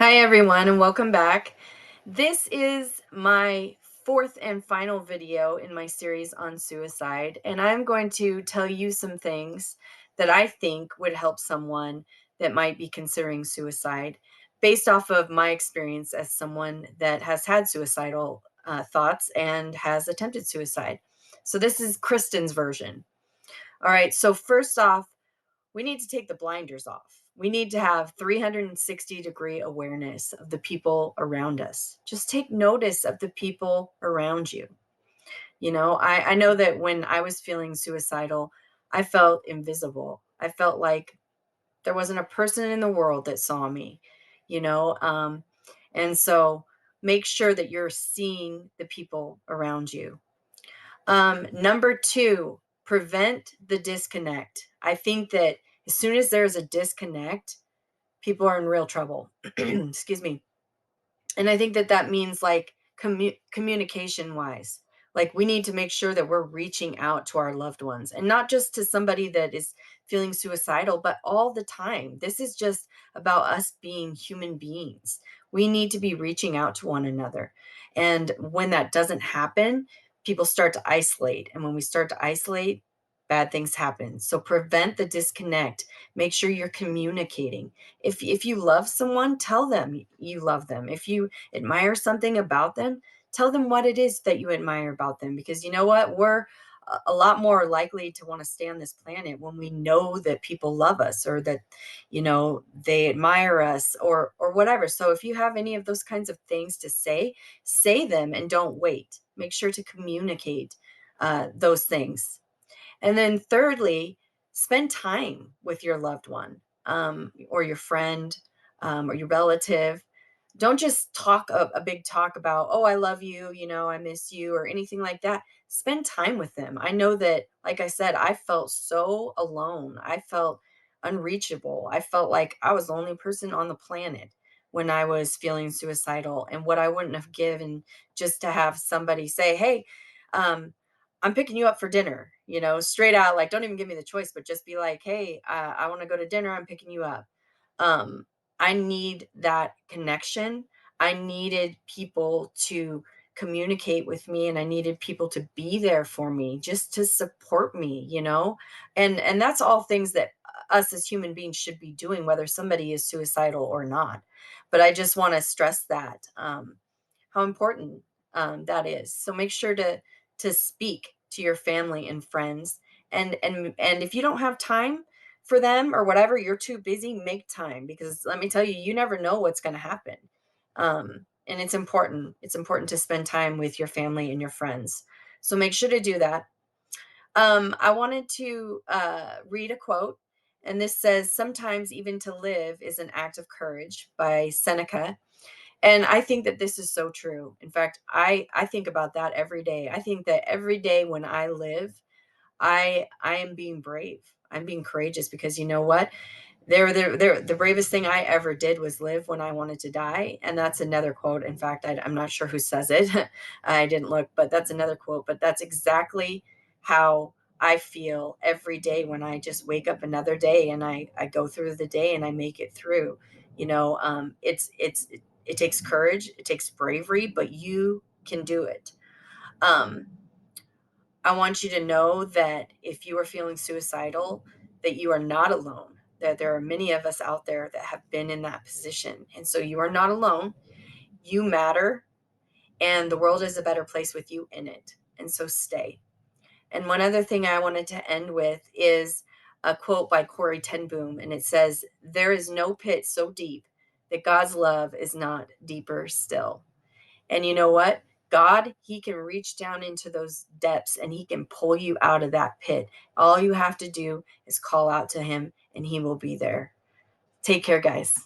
Hi, everyone, and welcome back. This is my fourth and final video in my series on suicide, and I'm going to tell you some things that I think would help someone that might be considering suicide based off of my experience as someone that has had suicidal thoughts and has attempted suicide. So, this is Kristin's version. All right, so first off, we need to take the blinders off. We need to have 360-degree awareness of the people around us. Just take notice of the people around you. I know that when I was feeling suicidal, I felt invisible. I felt like there wasn't a person in the world that saw me, you know? And so make sure that you're seeing the people around you. Number two, prevent the disconnect. I think that as soon as there's a disconnect, people are in real trouble. Excuse me. And I think that that means like communication wise. Like we need to make sure that we're reaching out to our loved ones and not just to somebody that is feeling suicidal, but all the time. This is just about us being human beings. We need to be reaching out to one another. And when that doesn't happen, people start to isolate. And when we start to isolate, bad things happen. So prevent the disconnect. Make sure you're communicating. If you love someone, tell them you love them. If you admire something about them, tell them what it is that you admire about them, because you know what? We're a lot more likely to want to stay on this planet when we know that people love us, or that they admire us, or whatever. So if you have any of those kinds of things to say them and don't wait. Make sure to communicate those things. And then thirdly, spend time with your loved one, or your friend, or your relative. Don't just talk a big talk about, oh, I love you, I miss you, or anything like that. Spend time with them. I know that, like I said, I felt so alone. I felt unreachable. I felt like I was the only person on the planet when I was feeling suicidal, and what I wouldn't have given just to have somebody say, hey, um, I'm picking you up for dinner, straight out, like, don't even give me the choice, but just be like, hey, I want to go to dinner. I'm picking you up. Um, I need that connection. I needed people to communicate with me, and I needed people to be there for me, just to support me. And that's all things that us as human beings should be doing, whether somebody is suicidal or not. But I just want to stress that, how important that is. So make sure to speak to your family and friends, and if you don't have time for them or whatever, you're too busy, make time, because let me tell you, you never know what's going to happen. And it's important to spend time with your family and your friends, so make sure to do that. I wanted to read a quote, and this says, sometimes even to live is an act of courage, by Seneca. And I think that this is so true. In fact, I think about that every day. I think that every day when I live, I am being brave. I'm being courageous, because you know what? The bravest thing I ever did was live when I wanted to die. And that's another quote. In fact, I'm not sure who says it. I didn't look, but that's another quote. But that's exactly how I feel every day when I just wake up another day, and I go through the day and I make it through. It takes courage, it takes bravery, but you can do it. Um, I want you to know that if you are feeling suicidal, that you are not alone, that there are many of us out there that have been in that position. And so you are not alone. You matter, and the world is a better place with you in it. And so stay. And one other thing I wanted to end with is a quote by Corey Ten Boom, and it says, there is no pit so deep that God's love is not deeper still. And you know what? God, He can reach down into those depths and He can pull you out of that pit. All you have to do is call out to Him, and He will be there. Take care, guys.